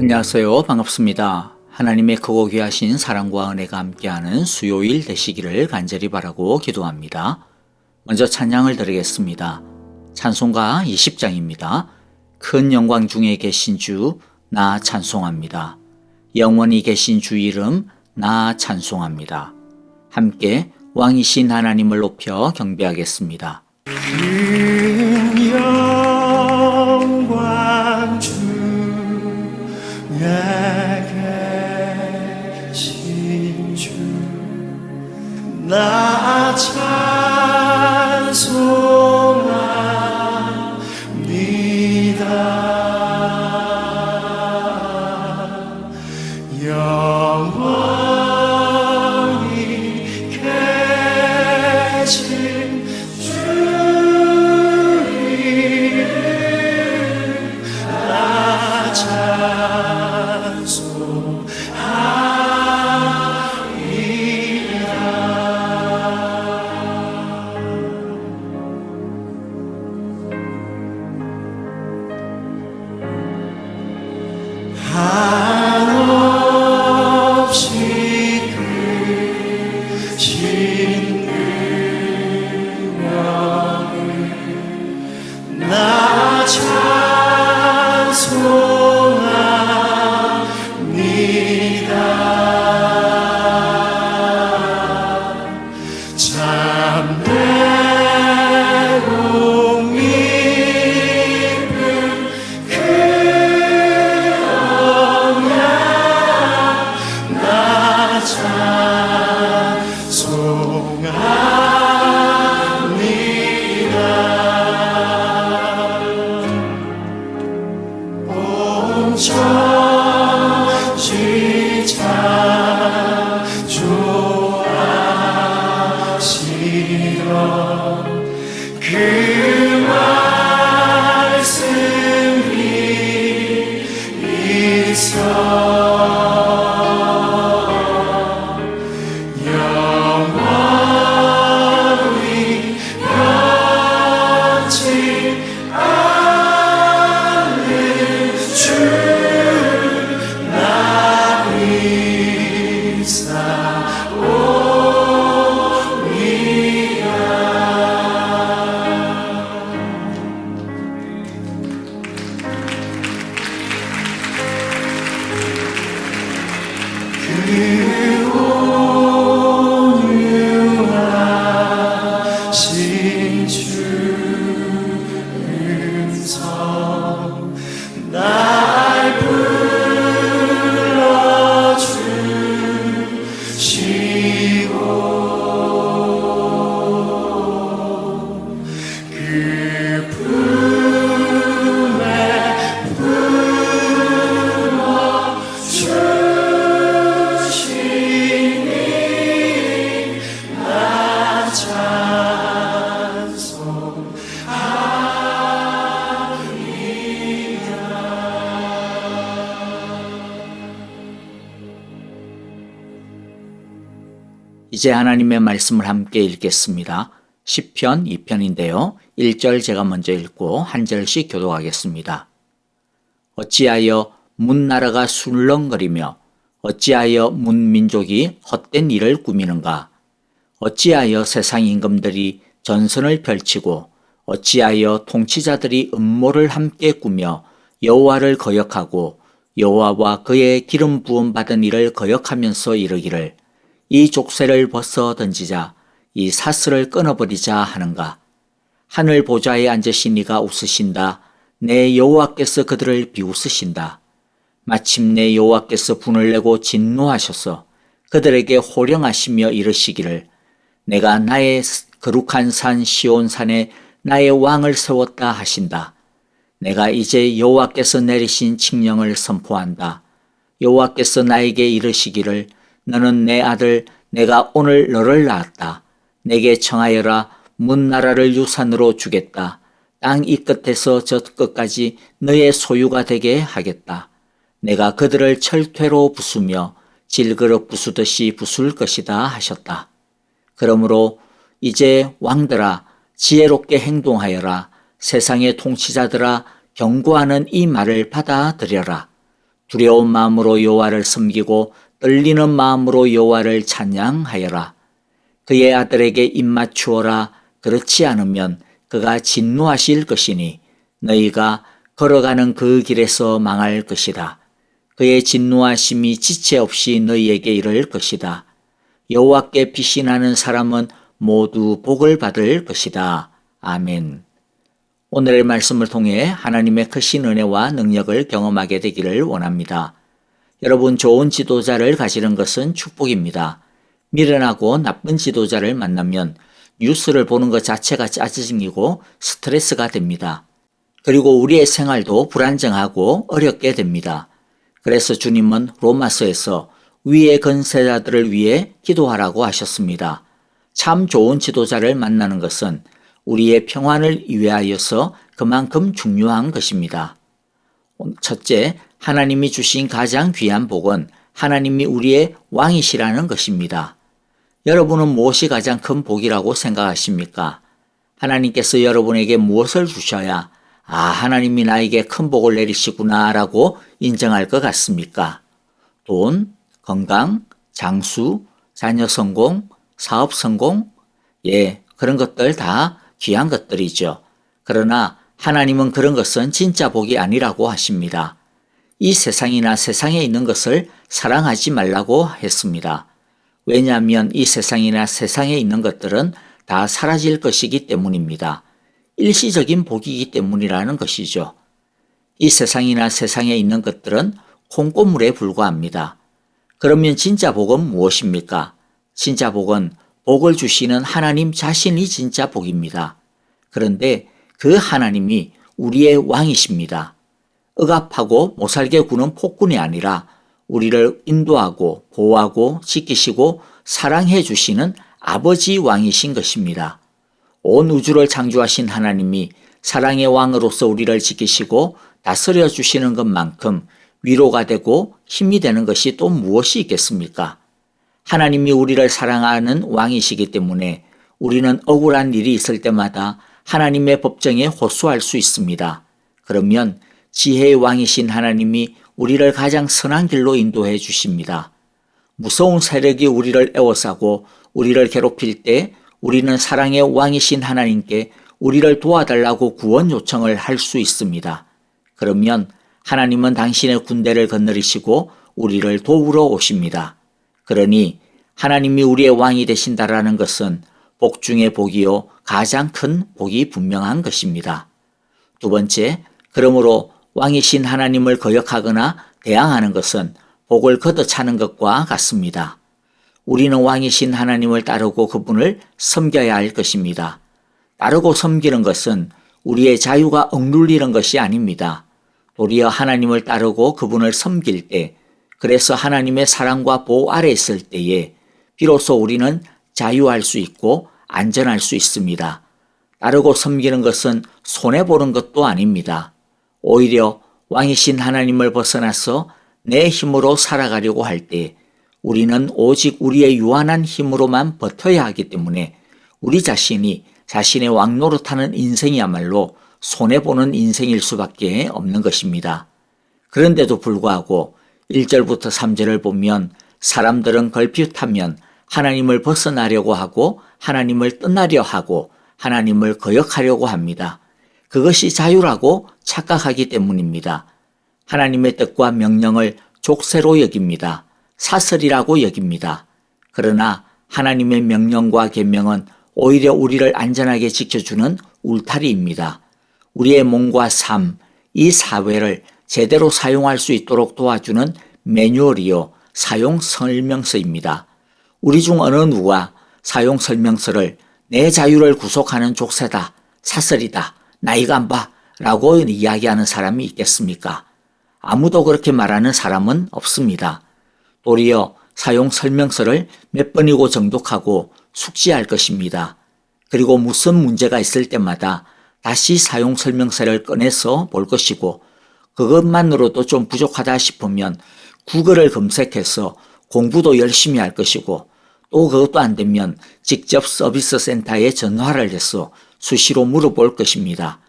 안녕하세요. 반갑습니다. 하나님의 크고 귀하신 사랑과 은혜가 함께하는 수요일 되시기를 간절히 바라고 기도합니다. 먼저 찬양을 드리겠습니다. 찬송가 20장입니다. 큰 영광 중에 계신 주 나 찬송합니다. 영원히 계신 주 이름 나 찬송합니다. 함께 왕이신 하나님을 높여 경배하겠습니다. 큰 영광 중에 계신 주 나 찬송합니다. 영원히 계신 주 이름 나 한없이 크신 능력을 나 찬송합니다. 참되고 깊은 그 언약 나 찬송합니다. 온 천지 창조하시던 그 말씀이 있어 영원히 변치 않는 주 나 그 온유하신 주 음성 날 불러주시고 그 품에 품어주시니 나 이제 하나님의 말씀을 함께 읽겠습니다. 시편 2편인데요. 1절 제가 먼저 읽고 한 절씩 교독하겠습니다. 어찌하여 문나라가 술렁거리며 어찌하여 문민족이 헛된 일을 꾸미는가? 어찌하여 세상 임금들이 전선을 펼치고 어찌하여 통치자들이 음모를 함께 꾸며 여호와를 거역하고 여호와와 그의 기름 부음 받은 이를 거역하면서 이르기를 이 족쇄를 벗어 던지자 이 사슬을 끊어버리자 하는가? 하늘 보좌에 앉으신 이가 웃으신다. 내 여호와께서 그들을 비웃으신다. 마침내 여호와께서 분을 내고 진노하셔서 그들에게 호령하시며 이르시기를 내가 나의 거룩한 산 시온산에 나의 왕을 세웠다 하신다. 내가 이제 여호와께서 내리신 칙령을 선포한다. 여호와께서 나에게 이르시기를 너는 내 아들 내가 오늘 너를 낳았다. 내게 청하여라. 문나라를 유산으로 주겠다. 땅 이 끝에서 저 끝까지 너의 소유가 되게 하겠다. 내가 그들을 철퇴로 부수며 질그릇 부수듯이 부술 것이다 하셨다. 그러므로 이제 왕들아 지혜롭게 행동하여라. 세상의 통치자들아 경고하는 이 말을 받아들여라. 두려운 마음으로 여호와를 섬기고 떨리는 마음으로 여호와를 찬양하여라. 그의 아들에게 입맞추어라. 그렇지 않으면 그가 진노하실 것이니 너희가 걸어가는 그 길에서 망할 것이다. 그의 진노하심이 지체 없이 너희에게 이를 것이다. 여호와께 빛이 나는 사람은 모두 복을 받을 것이다. 아멘. 오늘의 말씀을 통해 하나님의 크신 은혜와 능력을 경험하게 되기를 원합니다. 여러분, 좋은 지도자를 가지는 것은 축복입니다. 미련하고 나쁜 지도자를 만나면 뉴스를 보는 것 자체가 짜증이고 스트레스가 됩니다. 그리고 우리의 생활도 불안정하고 어렵게 됩니다. 그래서 주님은 로마서에서 위의 건세자들을 위해 기도하라고 하셨습니다. 참 좋은 지도자를 만나는 것은 우리의 평안을 위하여서 그만큼 중요한 것입니다. 첫째, 하나님이 주신 가장 귀한 복은 하나님이 우리의 왕이시라는 것입니다. 여러분은 무엇이 가장 큰 복이라고 생각하십니까? 하나님께서 여러분에게 무엇을 주셔야 하나님이 나에게 큰 복을 내리시구나 라고 인정할 것 같습니까? 돈, 건강, 장수, 자녀 성공, 사업 성공? 그런 것들 다 귀한 것들이죠. 그러나 하나님은 그런 것은 진짜 복이 아니라고 하십니다. 이 세상이나 세상에 있는 것을 사랑하지 말라고 했습니다. 왜냐하면 이 세상이나 세상에 있는 것들은 다 사라질 것이기 때문입니다. 일시적인 복이기 때문이라는 것이죠. 이 세상이나 세상에 있는 것들은 콩고물에 불과합니다. 그러면 진짜 복은 무엇입니까? 진짜 복은 복을 주시는 하나님 자신이 진짜 복입니다. 그런데 그 하나님이 우리의 왕이십니다. 억압하고 못살게 구는 폭군이 아니라 우리를 인도하고 보호하고 지키시고 사랑해 주시는 아버지 왕이신 것입니다. 온 우주를 창조하신 하나님이 사랑의 왕으로서 우리를 지키시고 다스려 주시는 것만큼 위로가 되고 힘이 되는 것이 또 무엇이 있겠습니까? 하나님이 우리를 사랑하는 왕이시기 때문에 우리는 억울한 일이 있을 때마다 하나님의 법정에 호소할 수 있습니다. 그러면 지혜의 왕이신 하나님이 우리를 가장 선한 길로 인도해 주십니다. 무서운 세력이 우리를 에워싸고 우리를 괴롭힐 때 우리는 사랑의 왕이신 하나님께 우리를 도와달라고 구원 요청을 할 수 있습니다. 그러면 하나님은 당신의 군대를 거느리시고 우리를 도우러 오십니다. 그러니 하나님이 우리의 왕이 되신다라는 것은 복 중의 복이요 가장 큰 복이 분명한 것입니다. 두 번째, 그러므로 왕이신 하나님을 거역하거나 대항하는 것은 복을 걷어차는 것과 같습니다. 우리는 왕이신 하나님을 따르고 그분을 섬겨야 할 것입니다. 따르고 섬기는 것은 우리의 자유가 억눌리는 것이 아닙니다. 도리어 하나님을 따르고 그분을 섬길 때, 그래서 하나님의 사랑과 보호 아래 있을 때에 비로소 우리는 자유할 수 있고 안전할 수 있습니다. 따르고 섬기는 것은 손해보는 것도 아닙니다. 오히려 왕이신 하나님을 벗어나서 내 힘으로 살아가려고 할 때 우리는 오직 우리의 유한한 힘으로만 버텨야 하기 때문에 우리 자신이 자신의 왕 노릇하는 인생이야말로 손해보는 인생일 수밖에 없는 것입니다. 그런데도 불구하고 1절부터 3절을 보면 사람들은 걸핏하면 하나님을 벗어나려고 하고 하나님을 떠나려 하고 하나님을 거역하려고 합니다. 그것이 자유라고 착각하기 때문입니다. 하나님의 뜻과 명령을 족쇄로 여깁니다. 사슬이라고 여깁니다. 그러나 하나님의 명령과 계명은 오히려 우리를 안전하게 지켜주는 울타리입니다. 우리의 몸과 삶, 이 사회를 제대로 사용할 수 있도록 도와주는 매뉴얼이요 사용 설명서입니다. 우리 중 어느 누가 사용 설명서를 내 자유를 구속하는 족쇄다, 사슬이다, 나이가 안 봐 라고 이야기하는 사람이 있겠습니까? 아무도 그렇게 말하는 사람은 없습니다. 도리어 사용 설명서를 몇 번이고 정독하고 숙지할 것입니다. 그리고 무슨 문제가 있을 때마다 다시 사용 설명서를 꺼내서 볼 것이고 그것만으로도 좀 부족하다 싶으면 구글을 검색해서 공부도 열심히 할 것이고 또 그것도 안 되면 직접 서비스 센터에 전화를 해서 수시로 물어볼 것입니다.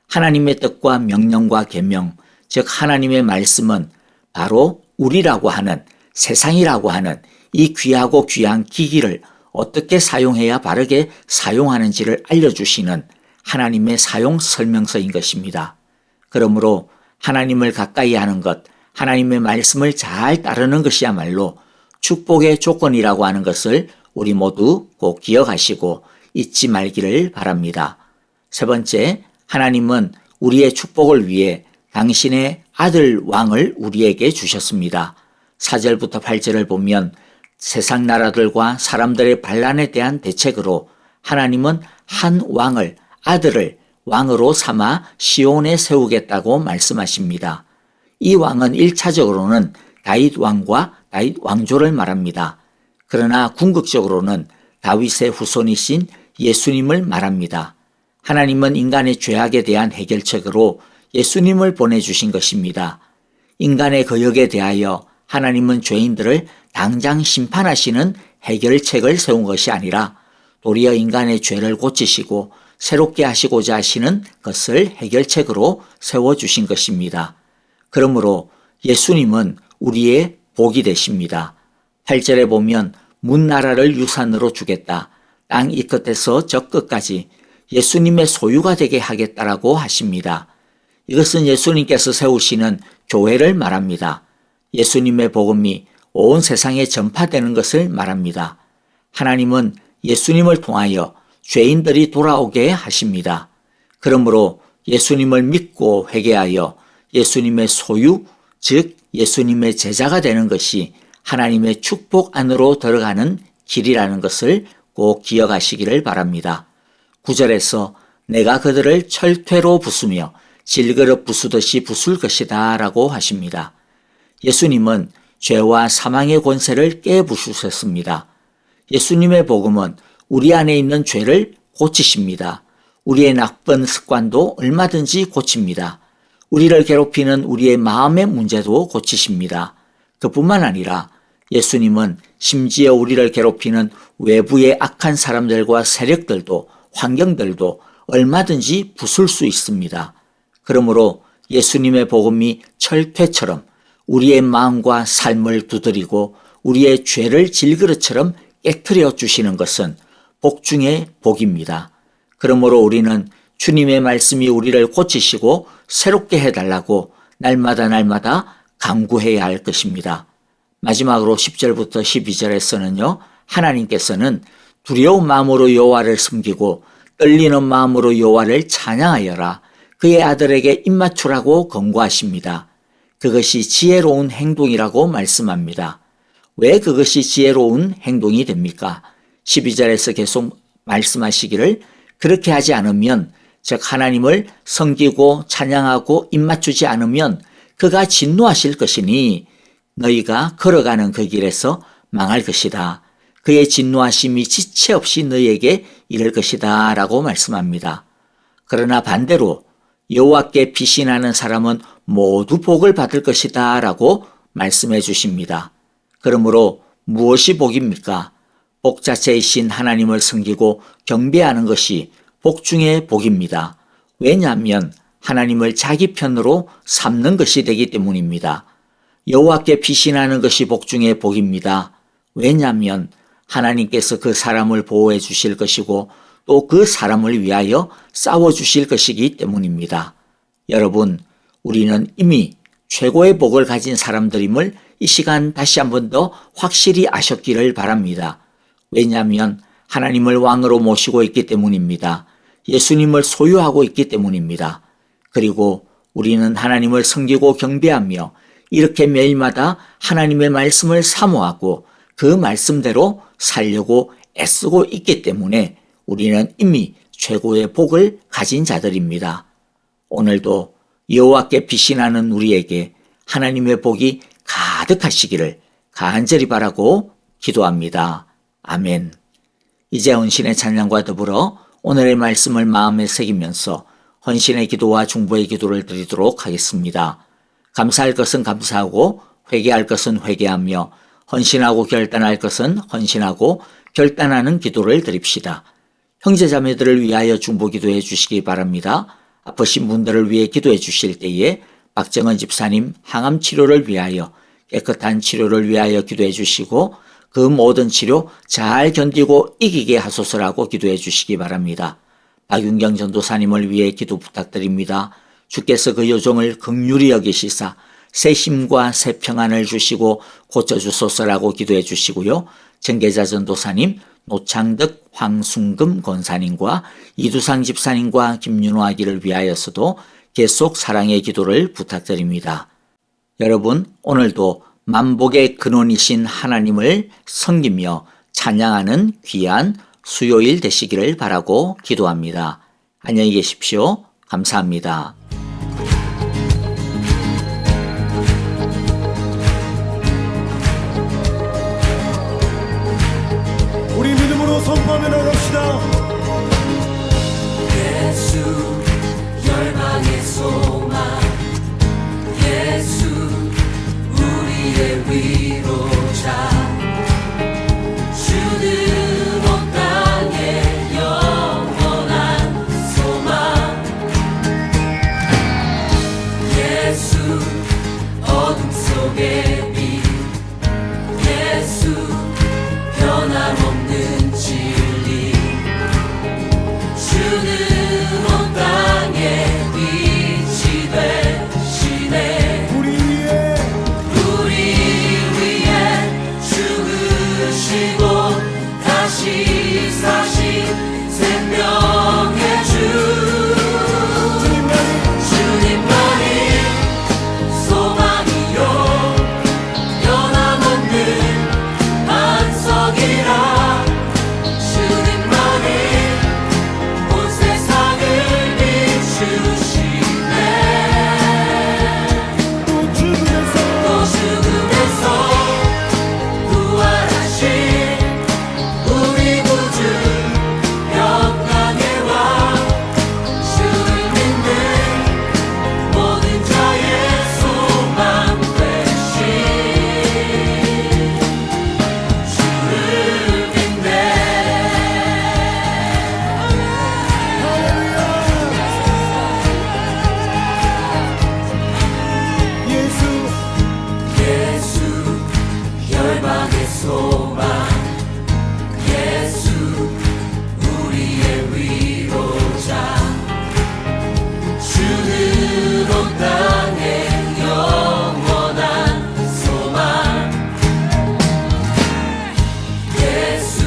하나님의 뜻과 명령과 계명, 즉 하나님의 말씀은 바로 우리라고 하는, 세상이라고 하는 이 귀하고 귀한 기기를 어떻게 사용해야 바르게 사용하는지를 알려주시는 하나님의 사용 설명서인 것입니다. 그러므로 하나님을 가까이 하는 것, 하나님의 말씀을 잘 따르는 것이야말로 축복의 조건이라고 하는 것을 우리 모두 꼭 기억하시고 잊지 말기를 바랍니다. 세 번째, 하나님은 우리의 축복을 위해 당신의 아들 왕을 우리에게 주셨습니다. 4절부터 8절을 보면 세상 나라들과 사람들의 반란에 대한 대책으로 하나님은 한 왕을, 아들을 왕으로 삼아 시온에 세우겠다고 말씀하십니다. 이 왕은 1차적으로는 다윗 왕과 다윗 왕조를 말합니다. 그러나 궁극적으로는 다윗의 후손이신 예수님을 말합니다. 하나님은 인간의 죄악에 대한 해결책으로 예수님을 보내주신 것입니다. 인간의 거역에 대하여 하나님은 죄인들을 당장 심판하시는 해결책을 세운 것이 아니라 도리어 인간의 죄를 고치시고 새롭게 하시고자 하시는 것을 해결책으로 세워주신 것입니다. 그러므로 예수님은 우리의 복이 되십니다. 8절에 보면 문나라를 유산으로 주겠다. 땅 이 끝에서 저 끝까지 예수님의 소유가 되게 하겠다라고 하십니다. 이것은 예수님께서 세우시는 교회를 말합니다. 예수님의 복음이 온 세상에 전파되는 것을 말합니다. 하나님은 예수님을 통하여 죄인들이 돌아오게 하십니다. 그러므로 예수님을 믿고 회개하여 예수님의 소유, 즉 예수님의 제자가 되는 것이 하나님의 축복 안으로 들어가는 길이라는 것을 꼭 기억하시기를 바랍니다. 9절에서 내가 그들을 철퇴로 부수며 질그릇 부수듯이 부술 것이다 라고 하십니다. 예수님은 죄와 사망의 권세를 깨부수셨습니다. 예수님의 복음은 우리 안에 있는 죄를 고치십니다. 우리의 나쁜 습관도 얼마든지 고칩니다. 우리를 괴롭히는 우리의 마음의 문제도 고치십니다. 그뿐만 아니라 예수님은 심지어 우리를 괴롭히는 외부의 악한 사람들과 세력들도 환경들도 얼마든지 부술 수 있습니다. 그러므로 예수님의 복음이 철퇴처럼 우리의 마음과 삶을 두드리고 우리의 죄를 질그릇처럼 깨트려 주시는 것은 복 중의 복입니다. 그러므로 우리는 주님의 말씀이 우리를 고치시고 새롭게 해달라고 날마다 간구해야 할 것입니다. 마지막으로 10절부터 12절에서는요. 하나님께서는 두려운 마음으로 여호와를 섬기고 떨리는 마음으로 여호와를 찬양하여라. 그의 아들에게 입맞추라고 권고하십니다. 그것이 지혜로운 행동이라고 말씀합니다. 왜 그것이 지혜로운 행동이 됩니까? 12절에서 계속 말씀하시기를 그렇게 하지 않으면 즉 하나님을 섬기고 찬양하고 입맞추지 않으면 그가 진노하실 것이니 너희가 걸어가는 그 길에서 망할 것이다. 그의 진노하심이 지체 없이 너희에게 이를 것이다 라고 말씀합니다. 그러나 반대로 여호와께 피신하는 사람은 모두 복을 받을 것이다 라고 말씀해 주십니다. 그러므로 무엇이 복입니까? 복 자체이신 하나님을 섬기고 경배하는 것이 복 중의 복입니다. 왜냐하면 하나님을 자기 편으로 삼는 것이 되기 때문입니다. 여호와께 피신하는 것이 복 중의 복입니다. 왜냐하면 하나님께서 그 사람을 보호해 주실 것이고 또 그 사람을 위하여 싸워 주실 것이기 때문입니다. 여러분, 우리는 이미 최고의 복을 가진 사람들임을 이 시간 다시 한 번 더 확실히 아셨기를 바랍니다. 왜냐하면 하나님을 왕으로 모시고 있기 때문입니다. 예수님을 소유하고 있기 때문입니다. 그리고 우리는 하나님을 섬기고 경배하며 이렇게 매일마다 하나님의 말씀을 사모하고 그 말씀대로 살려고 애쓰고 있기 때문에 우리는 이미 최고의 복을 가진 자들입니다. 오늘도 여호와께 피신하는 우리에게 하나님의 복이 가득하시기를 간절히 바라고 기도합니다. 아멘. 이제 헌신의 찬양과 더불어 오늘의 말씀을 마음에 새기면서 헌신의 기도와 중보의 기도를 드리도록 하겠습니다. 감사할 것은 감사하고 회개할 것은 회개하며 헌신하고 결단할 것은 헌신하고 결단하는 기도를 드립시다. 형제자매들을 위하여 중보 기도해 주시기 바랍니다. 아프신 분들을 위해 기도해 주실 때에 박정은 집사님 항암 치료를 위하여 깨끗한 치료를 위하여 기도해 주시고 그 모든 치료 잘 견디고 이기게 하소서라고 기도해 주시기 바랍니다. 박윤경 전도사님을 위해 기도 부탁드립니다. 주께서 그 요정을 긍휼히 여기시사 새 힘과 새 평안을 주시고 고쳐주소서라고 기도해 주시고요. 정계자 전도사님, 노창득 황순금 권사님과 이두상 집사님과 김윤호 아기를 위하여서도 계속 사랑의 기도를 부탁드립니다. 여러분, 오늘도 만복의 근원이신 하나님을 섬기며 찬양하는 귀한 수요일 되시기를 바라고 기도합니다. 안녕히 계십시오. 감사합니다. 우리 믿음으로 선포하며 나갑시다. 예수 열방의 소망 예수 우리의 위로자 주는 온 땅의 영원한 소망 예수 어둠 속의 빛 예수 변함없는 진리 주는 온 땅에 빛이 되시네 우리 위에 죽으시고 다시 사신 생명의 주 주님만이 소망이요 변함없는 반석이라 주님만이 온 세상을 비추시네 또 죽음에서 부활하신 우리 구주 영광의 왕 주를 믿는 모든 자의 소망 되신 주를 믿네 예수 열방의 소망 예수 우리의 위로자 주는 온 땅의 영원한 소망 예수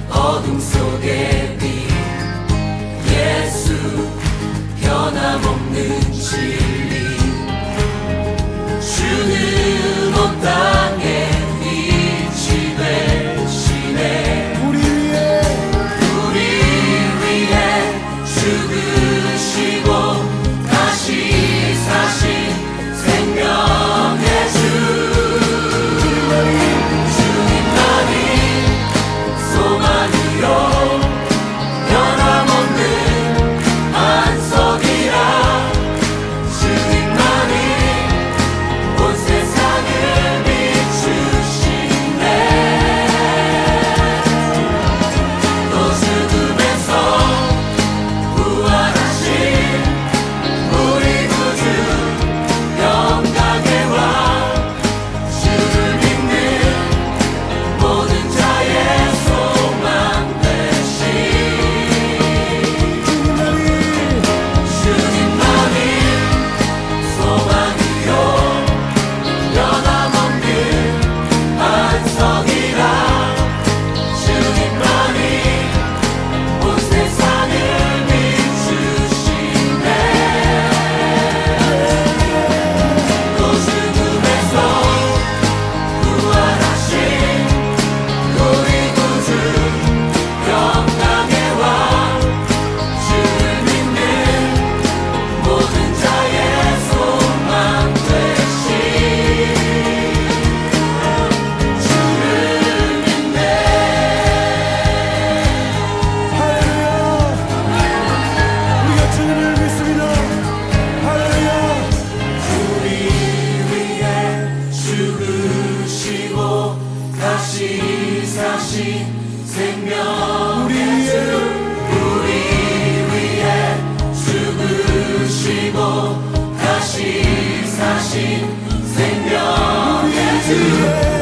어둠 속의 빛 예수 변함없는 진리 주는 온 땅에 빛이 되시네 우리 위에 죽으시고 다시 사신 생명의 주 주님만이 소망이요 변함없는 반석이라 주님만이 온 세상을 비추시네 또 죽음에서 부활하신 우리 구주 영광의 왕 주를 믿는 모든 자의 소망 되신 주님만이 소망이요 변함없는 반석이라 주님만이 온 세상을 비추시네 또 죽음에서 부활하신 우리 구주 영광의 왕 주를 믿는 모든 자의 소망 되신 주를 믿네 우리가 주님을 믿습니다. 할렐루야. 우리 위에 죽으시고 다시 사신 생명의 주 우리 위에 죽으시고 다시 주